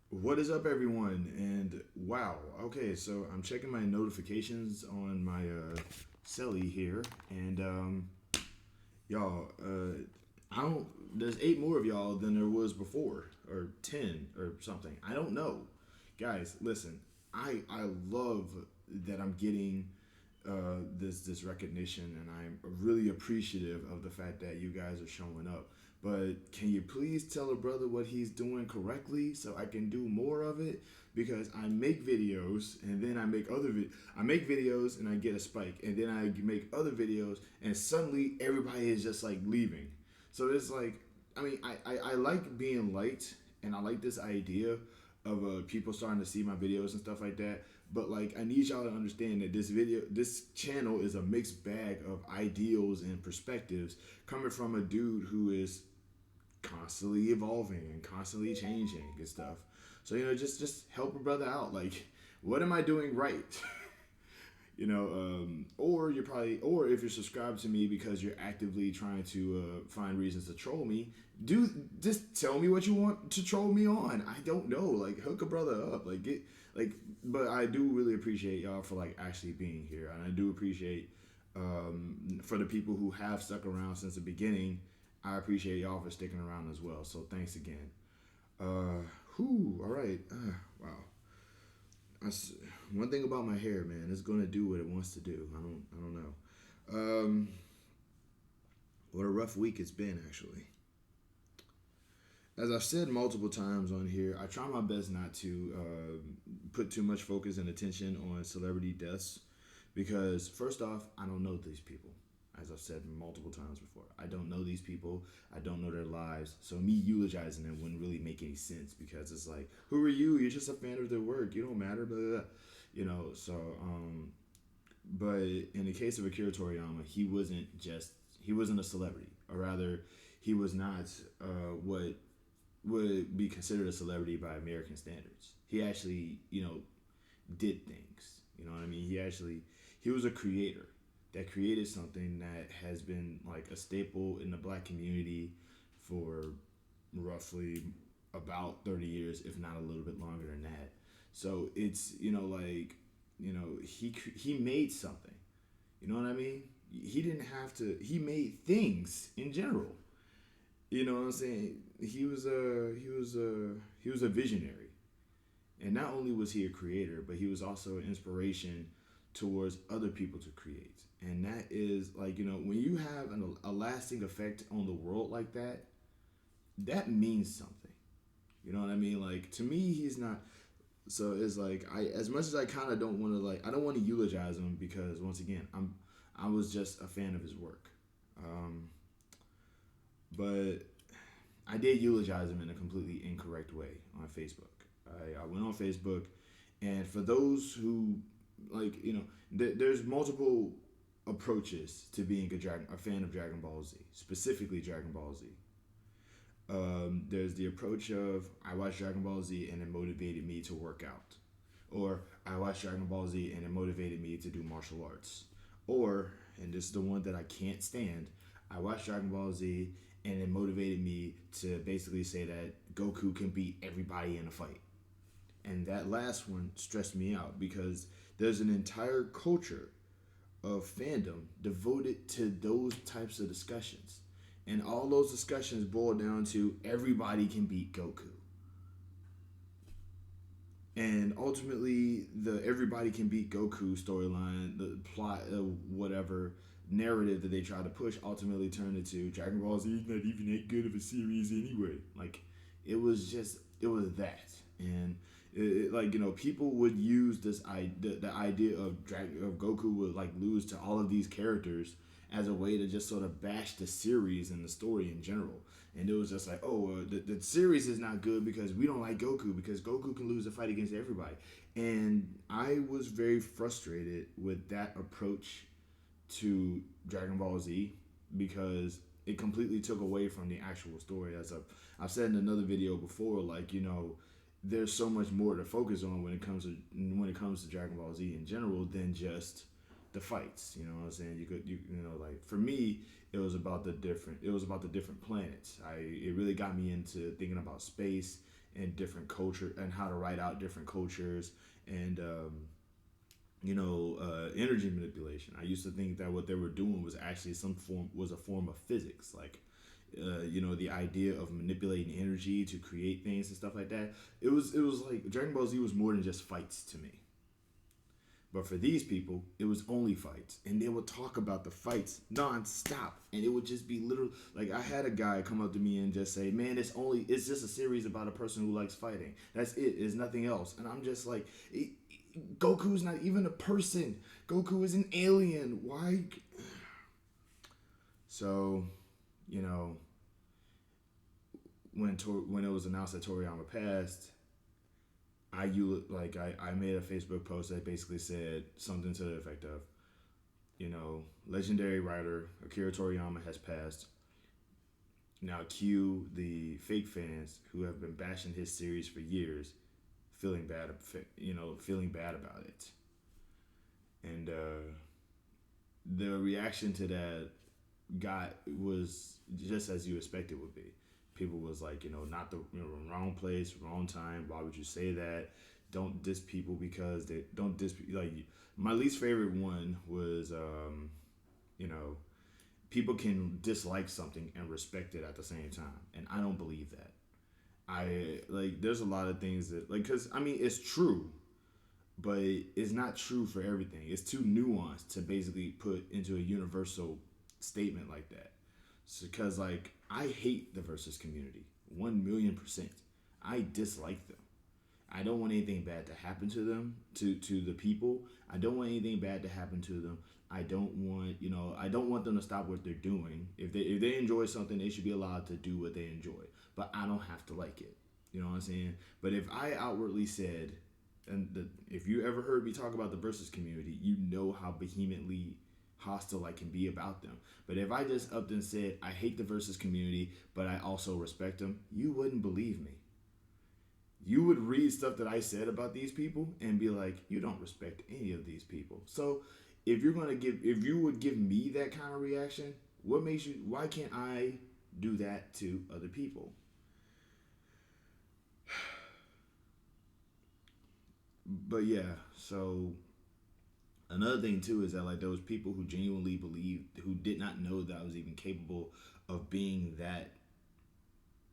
What is up, everyone? And wow, okay, so I'm checking my notifications on my celly here, and y'all, I don't. There's eight more of y'all than there was before, or 10, or something. I don't know, guys. Listen, I love that I'm getting this recognition, and I'm really appreciative of the fact that you guys are showing up. But can you please tell a brother what he's doing correctly so I can do more of it? Because I make videos and then I make I make videos and I get a spike, and then I make other videos and suddenly everybody is just like leaving. So it's like, I mean, I like being liked, and I like this idea of people starting to see my videos and stuff like that. But like, I need y'all to understand that this channel is a mixed bag of ideals and perspectives coming from a dude who is constantly evolving and constantly changing and stuff. So just help a brother out. Like, what am I doing right? Or you're probably, or if you're subscribed to me because you're actively trying to find reasons to troll me, do just tell me what you want to troll me on. I don't know, like, hook a brother up, like, get like. But I do really appreciate y'all for like actually being here, and I do appreciate for the people who have stuck around since the beginning. I appreciate y'all for sticking around as well. So thanks again. All right. Wow. One thing about my hair, man, it's gonna do what it wants to do. I don't know. Um, what a rough week it's been, actually. As I've said multiple times on here, I try my best not to put too much focus and attention on celebrity deaths because, first off, I don't know these people. As I've said multiple times before, I don't know these people. I don't know their lives. So me eulogizing them wouldn't really make any sense because it's like, who are you? You're just a fan of their work. You don't matter. Blah, blah, blah. So but in the case of Akira Toriyama, he wasn't a celebrity, or rather, he was not what would be considered a celebrity by American standards. He actually, did things. You know what I mean? He was a creator that created something that has been like a staple in the black community for roughly about 30 years, if not a little bit longer than that. So it's, he made something. You know what I mean? He didn't have to. He made things in general. You know what I'm saying? He was a visionary, and not only was he a creator, but he was also an inspiration towards other people to create. And that is like, when you have a lasting effect on the world like that, that means something. You know what I mean? Like, to me, he's not. So it's like, I as much as I kind of don't want to, like, I don't want to eulogize him because, once again, I was just a fan of his work. Um, but I did eulogize him in a completely incorrect way on Facebook. I went on Facebook, and for those who, like, there's multiple approaches to being a fan of Dragon Ball Z, specifically Dragon Ball Z. There's the approach of, I watched Dragon Ball Z and it motivated me to work out, or I watched Dragon Ball Z and it motivated me to do martial arts, or, and this is the one that I can't stand, I watched Dragon Ball Z and it motivated me to basically say that Goku can beat everybody in a fight. And that last one stressed me out because there's an entire culture of fandom devoted to those types of discussions. And all those discussions boil down to everybody can beat Goku. And ultimately, the everybody can beat Goku storyline, the plot of whatever narrative that they try to push, ultimately turned into Dragon Ball Z is not even that good of a series anyway. Like, it was that. And like, people would use the idea of of Goku would like lose to all of these characters as a way to just sort of bash the series and the story in general. And it was just like, oh, the series is not good because we don't like Goku, because Goku can lose a fight against everybody. And I was very frustrated with that approach to Dragon Ball Z because it completely took away from the actual story. As I've said in another video before, like, there's so much more to focus on when it comes to Dragon Ball Z in general than just the fights. You know what I'm saying? Like, for me, it was about the different planets. It really got me into thinking about space and different culture and how to write out different cultures and energy manipulation. I used to think that what they were doing was actually a form of physics, like the idea of manipulating energy to create things and stuff like that. It was like Dragon Ball Z was more than just fights to me. But for these people, it was only fights, and they would talk about the fights nonstop, and it would just be literal. Like I had a guy come up to me and just say, "Man, it's just a series about a person who likes fighting. That's it. It's nothing else." And I'm just like, Goku's not even a person. Goku is an alien. Why? So, you know, when it was announced that Toriyama passed, I made a Facebook post that basically said something to the effect of, legendary writer Akira Toriyama has passed. Now cue the fake fans who have been bashing his series for years, feeling bad about it. And the reaction to that was just as you expect it would be. People was like, not the wrong place, wrong time. Why would you say that? Don't diss people because they don't diss. Like my least favorite one was, you know, people can dislike something and respect it at the same time, and I don't believe that. I like there's a lot of things that because I mean it's true, but it's not true for everything. It's too nuanced to basically put into a universal statement like that. Because like I hate the versus community 1,000,000%. I dislike them. I don't want anything bad to happen to them, to the people. I don't want anything bad to happen to them. I don't want them to stop what they're doing. If they enjoy something, they should be allowed to do what they enjoy. But I don't have to like it. You know what I'm saying? But if I outwardly said, if you ever heard me talk about the versus community, you know how vehemently hostile I can be about them. But if I just upped and said I hate the versus community, but I also respect them, you wouldn't believe me. You would read stuff that I said about these people and be like, you don't respect any of these people. So if you would give me that kind of reaction, why can't I do that to other people? But yeah, so another thing too is that like those people who genuinely believed, who did not know that I was even capable of being that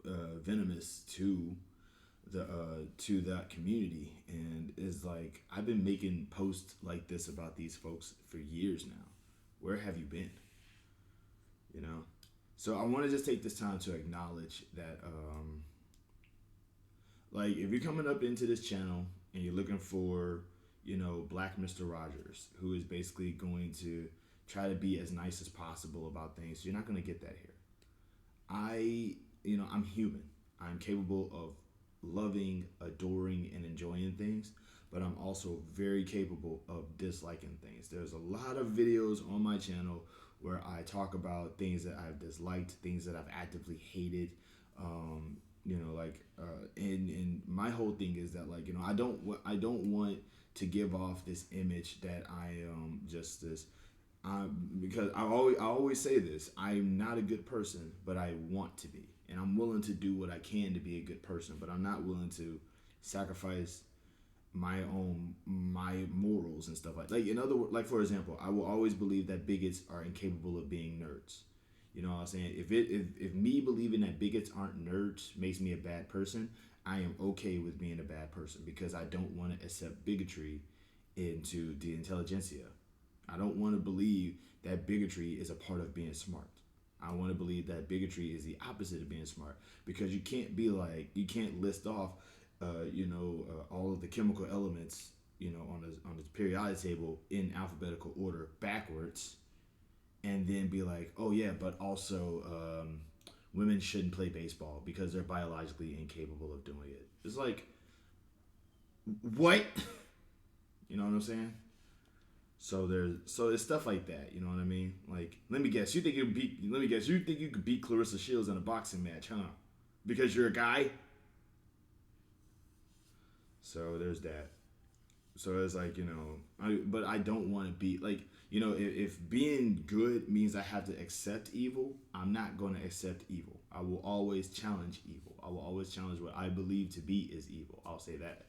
venomous to that community, and is like I've been making posts like this about these folks for years now. Where have you been? You know. So I want to just take this time to acknowledge that, like, if you're coming up into this channel and you're looking for, Black Mr. Rogers, who is basically going to try to be as nice as possible about things, you're not going to get that here. I'm human. I'm capable of loving, adoring, and enjoying things, but I'm also very capable of disliking things. There's a lot of videos on my channel where I talk about things that I've disliked, things that I've actively hated. And my whole thing is that I don't want to give off this image that I am just this. Because I always say this, I'm not a good person, but I want to be, and I'm willing to do what I can to be a good person, but I'm not willing to sacrifice my morals and stuff like in other words, like for example, I will always believe that bigots are incapable of being nerds. You know what I'm saying? If me believing that bigots aren't nerds makes me a bad person, I am okay with being a bad person because I don't want to accept bigotry into the intelligentsia. I don't want to believe that bigotry is a part of being smart. I want to believe that bigotry is the opposite of being smart, because you can't list off, all of the chemical elements, on the periodic table in alphabetical order backwards, and then be like, oh yeah, but also women shouldn't play baseball because they're biologically incapable of doing it. It's like, what? You know what I'm saying? So it's stuff like that. You know what I mean? Like, let me guess. You think you could beat Clarissa Shields in a boxing match, huh? Because you're a guy. So there's that. So it's like, but I don't want to be like, if being good means I have to accept evil, I'm not going to accept evil. I will always challenge evil. I will always challenge what I believe to be is evil. I'll say that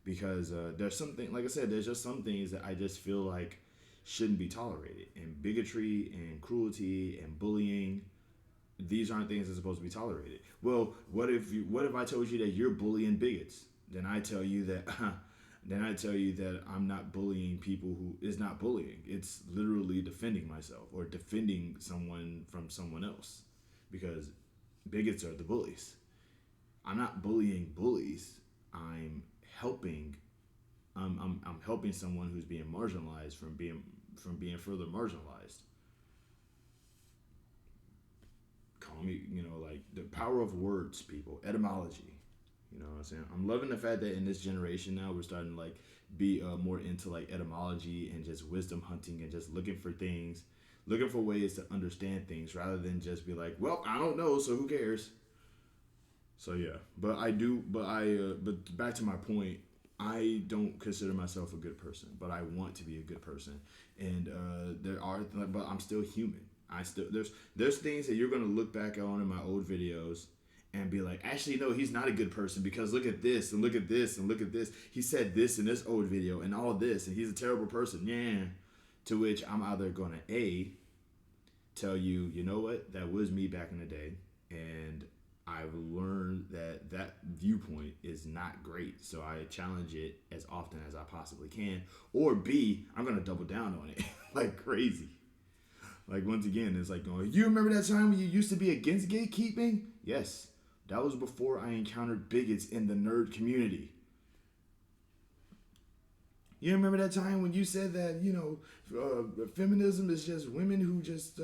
because there's something, like I said, there's just some things that I just feel like shouldn't be tolerated. And bigotry and cruelty and bullying, these aren't things that are supposed to be tolerated. Well, what if I told you that you're bullying bigots? Then I tell you that then I tell you that I'm not bullying people who is not bullying. It's literally defending myself or defending someone from someone else because bigots are the bullies. I'm not bullying bullies. I'm helping I'm helping someone who's being marginalized from being further marginalized. Call me, like the power of words, people, etymology. You know what I'm saying? I'm loving the fact that in this generation now we're starting to like be more into like etymology and just wisdom hunting and just looking for things, looking for ways to understand things rather than just be like, well, I don't know, so who cares? So yeah, but back to my point. I don't consider myself a good person, but I want to be a good person, and but I'm still human. I still there's things that you're gonna look back on in my old videos and be like, actually, no, he's not a good person because look at this and look at this and look at this. He said this in this old video and all this, and he's a terrible person. Yeah. To which I'm either gonna tell you, you know what, that was me back in the day, and I've learned that that viewpoint is not great, so I challenge it as often as I possibly can. Or B, I'm gonna double down on it like crazy. Like once again, it's like going, you remember that time when you used to be against gatekeeping? Yes, that was before I encountered bigots in the nerd community. You remember that time when you said that feminism is just women who just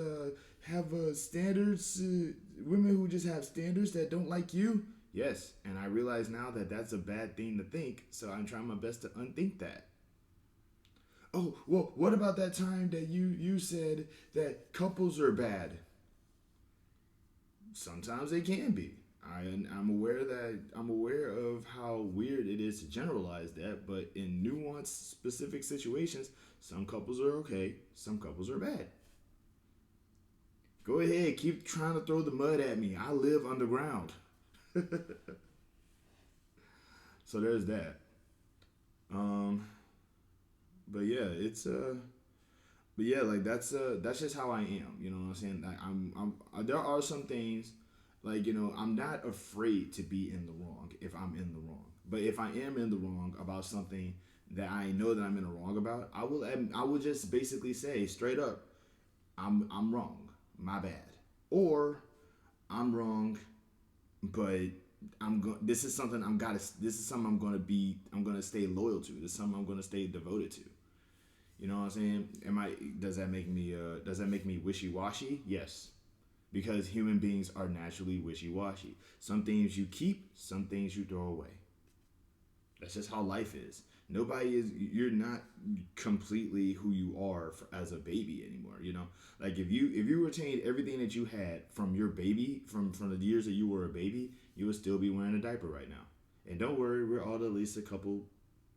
have standards, women who just have standards that don't like you? Yes, and I realize now that that's a bad thing to think, so I'm trying my best to unthink that. Oh, well, what about that time that you said that couples are bad? Sometimes they can be. I'm aware of how weird it is to generalize that, but in nuanced specific situations, some couples are okay, some couples are bad. Go ahead, keep trying to throw the mud at me. I live underground. So there's that. Um, but yeah, but yeah, like that's just how I am. You know what I'm saying? Like there are some things like I'm not afraid to be in the wrong if I'm in the wrong. But if I am in the wrong about something that I know that I'm in the wrong about, I will just basically say straight up, I'm wrong. My bad. Or I'm wrong, but this is something this is something I'm gonna stay loyal to. This is something I'm gonna stay devoted to. You know what I'm saying? Does that make me wishy washy? Yes. Because human beings are naturally wishy washy. Some things you keep, some things you throw away. That's just how life is. You're not completely who you are as a baby anymore. Like if you retained everything that you had from your baby, from the years that you were a baby, you would still be wearing a diaper right now. And don't worry, we're all at least a couple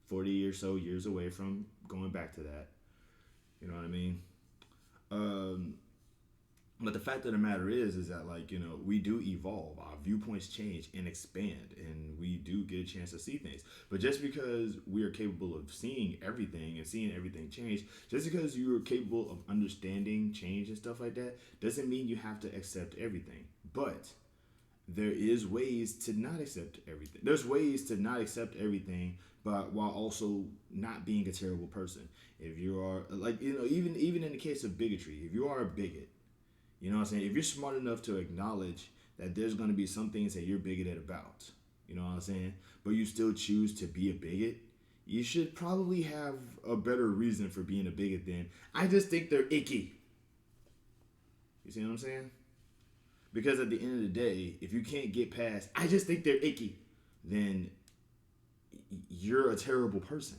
40 or so years away from going back to that. You know what I mean? Um, but the fact of the matter is that like we do evolve, our viewpoints change and expand, and we do get a chance to see things. But just because we are capable of seeing everything and seeing everything change, just because you are capable of understanding change and stuff like that, doesn't mean you have to accept everything. But there is ways to not accept everything. There's ways to not accept everything, but while also not being a terrible person. If you are like even in the case of bigotry, if you are a bigot, you know what I'm saying? If you're smart enough to acknowledge that there's going to be some things that you're bigoted about, you know what I'm saying? But you still choose to be a bigot, you should probably have a better reason for being a bigot than, I just think they're icky. You see what I'm saying? Because at the end of the day, if you can't get past, I just think they're icky, then you're a terrible person.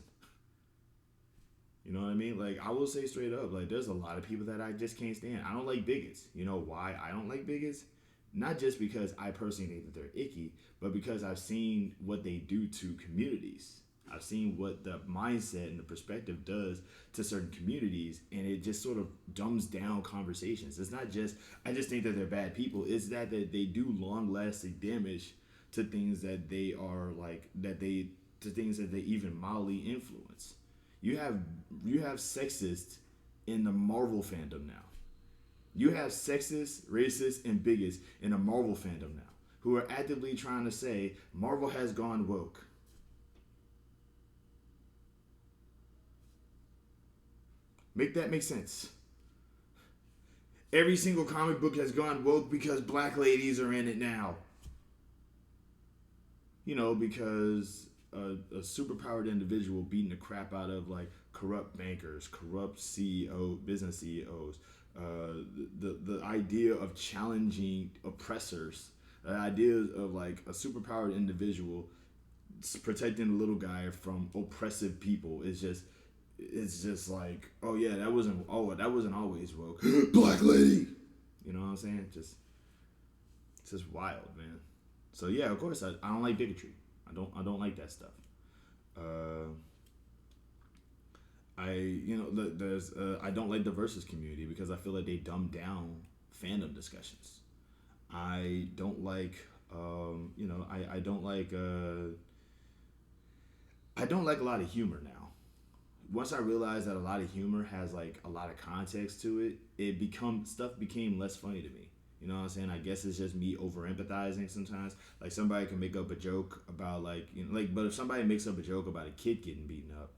You know what I mean? Like, I will say straight up, like, there's a lot of people that I just can't stand. I don't like bigots. You know why I don't like bigots? Not just because I personally think that they're icky, but because I've seen what they do to communities. I've seen what the mindset and the perspective does to certain communities, and it just sort of dumbs down conversations. It's not just I just think that they're bad people. It's that they do long lasting damage to things that they are like that they to things that they even mildly influence. You have you have sexists in the Marvel fandom now. You have sexists, racists, and bigots in the Marvel fandom now who are actively trying to say Marvel has gone woke. Make that make sense. Every single comic book has gone woke because black ladies are in it now. Because a superpowered individual beating the crap out of like corrupt bankers, corrupt business CEOs, the idea of challenging oppressors, the idea of like a superpowered individual protecting the little guy from oppressive people is just it's just like that wasn't always woke. Black lady, you know what I'm saying? It's just wild, man. So yeah, of course I don't like bigotry. I don't like that stuff. Uh, there's I don't like the versus community because I feel like they dumb down fandom discussions. I don't like I don't like a lot of humor now. Once I realized that a lot of humor has like a lot of context to it, stuff became less funny to me. You know what I'm saying? I guess it's just me over empathizing sometimes. Like somebody can make up a joke about but if somebody makes up a joke about a kid getting beaten up,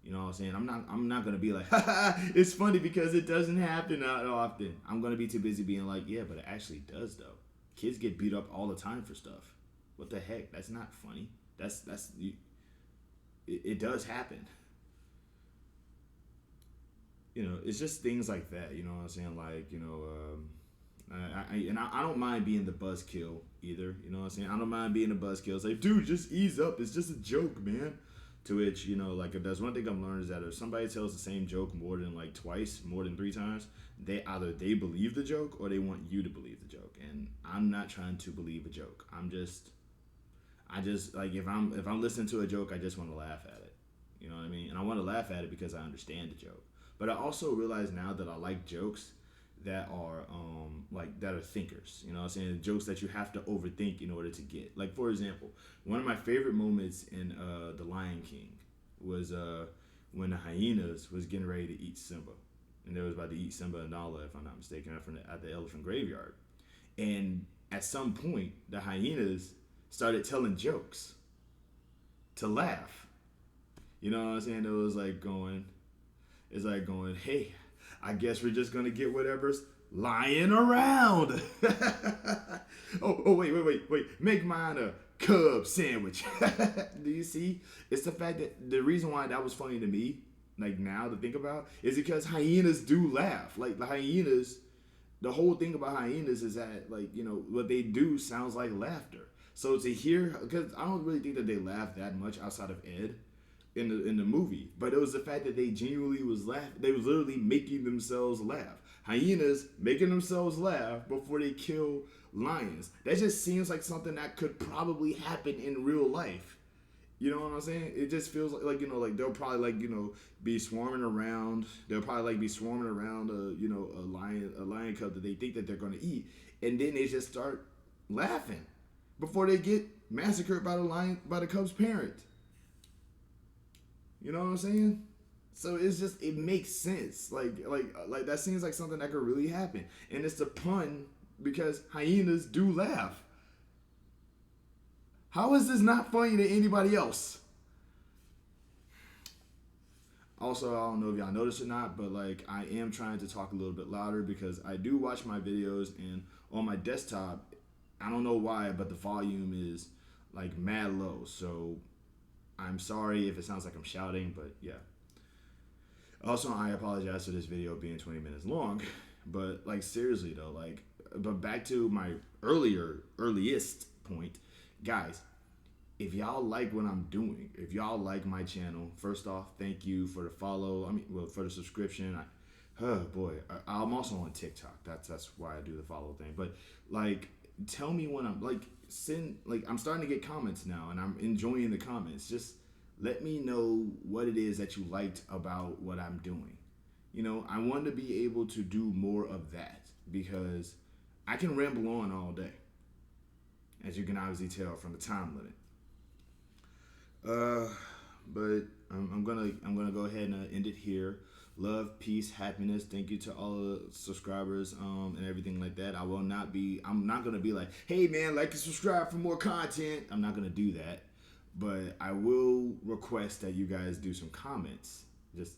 you know what I'm saying? I'm not gonna be like, haha, it's funny because it doesn't happen that often. I'm gonna be too busy being like, yeah, but it actually does though. Kids get beat up all the time for stuff. What the heck? That's not funny. It does happen. It's just things like that. You know what I'm saying? I don't mind being the buzzkill either. You know what I'm saying? I don't mind being the buzzkill. It's like, dude, just ease up. It's just a joke, man. To which, like, if there's one thing I've learned is that if somebody tells the same joke more than like twice, more than three times, they believe the joke or they want you to believe the joke. And I'm not trying to believe a joke. I just like if I'm listening to a joke, I just want to laugh at it. You know what I mean? And I want to laugh at it because I understand the joke. But I also realize now that I like jokes that are thinkers. You know what I'm saying? Jokes that you have to overthink in order to get. Like for example, one of my favorite moments in The Lion King was when the hyenas was getting ready to eat Simba. And they was about to eat Simba and Nala, if I'm not mistaken, at the elephant graveyard. And at some point, the hyenas started telling jokes to laugh. You know what I'm saying? It's like going, hey, I guess we're just gonna get whatever's lying around. Wait. Make mine a cub sandwich. Do you see? It's the fact that the reason why that was funny to me, like now to think about, is because hyenas do laugh. Like the hyenas, the whole thing about hyenas is that what they do sounds like laughter. So to hear, because I don't really think that they laugh that much outside of Ed in the movie, but it was the fact that they genuinely was laughing. They was literally making themselves laugh. Hyenas making themselves laugh before they kill lions. That just seems like something that could probably happen in real life. You know what I'm saying? It just feels like they'll probably be swarming around. They'll probably be swarming around a lion cub that they think that they're gonna eat, and then they just start laughing before they get massacred by the cub's parent. You know what I'm saying? So it makes sense. Like that seems like something that could really happen. And it's a pun because hyenas do laugh. How is this not funny to anybody else? Also, I don't know if y'all noticed or not, but I am trying to talk a little bit louder because I do watch my videos and on my desktop, I don't know why, but the volume is mad low. So I'm sorry if it sounds like I'm shouting, but yeah. Also, I apologize for this video being 20 minutes long, but seriously though, but back to my earliest point, guys, if y'all like what I'm doing, if y'all like my channel, first off, thank you for the follow. For the subscription. I'm also on TikTok. That's why I do the follow thing. But tell me when I'm I'm starting to get comments now, and I'm enjoying the comments. Just Let me know what it is that you liked about what I'm doing. I want to be able to do more of that because I can ramble on all day, as you can obviously tell from the time limit. Uh, but I'm gonna go ahead and end it here. Love, peace, happiness. Thank you to all the subscribers and everything like that. I'm not gonna be like, hey man, like and subscribe for more content. I'm not gonna do that, but I will request that you guys do some comments. Just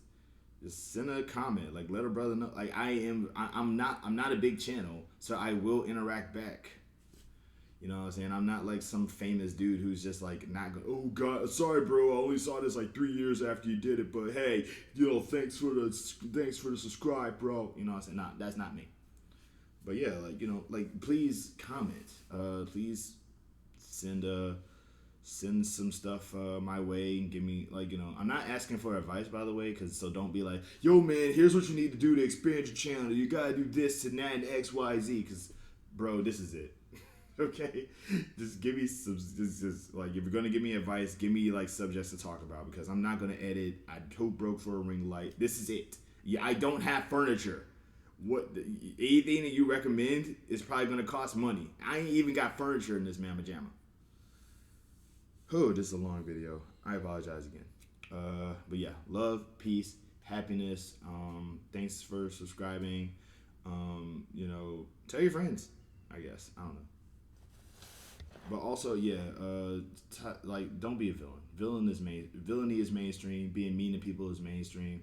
send a comment, like let a brother know. Like I'm not a big channel, so I will interact back. You know what I'm saying? I'm not like some famous dude who's just like not going, oh God, sorry bro, I only saw this like 3 years after you did it, but hey, thanks for the subscribe, bro. You know what I'm saying? Nah, that's not me. But yeah, like like please comment. Please send send some stuff my way and give me like I'm not asking for advice by the way, because so don't be like, yo man, here's what you need to do to expand your channel. You gotta do this and that and XYZ, because bro, this is it. Okay, just give me some. Just like if you're gonna give me advice, give me like subjects to talk about because I'm not gonna edit. I hope broke for a ring light. This is it. Yeah, I don't have furniture. Anything that you recommend is probably gonna cost money. I ain't even got furniture in this mamma jamma. Oh, this is a long video. I apologize again. But yeah, love, peace, happiness. Thanks for subscribing. Tell your friends. I guess I don't know. But also, yeah, like don't be a villain. Villainy is mainstream. Being mean to people is mainstream.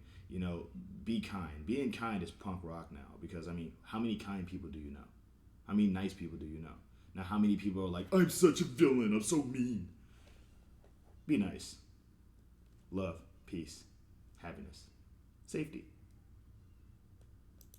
Be kind. Being kind is punk rock now because I mean, how many kind people do you know? How many nice people do you know? Now, how many people are like, I'm such a villain. I'm so mean. Be nice. Love, peace, happiness, safety.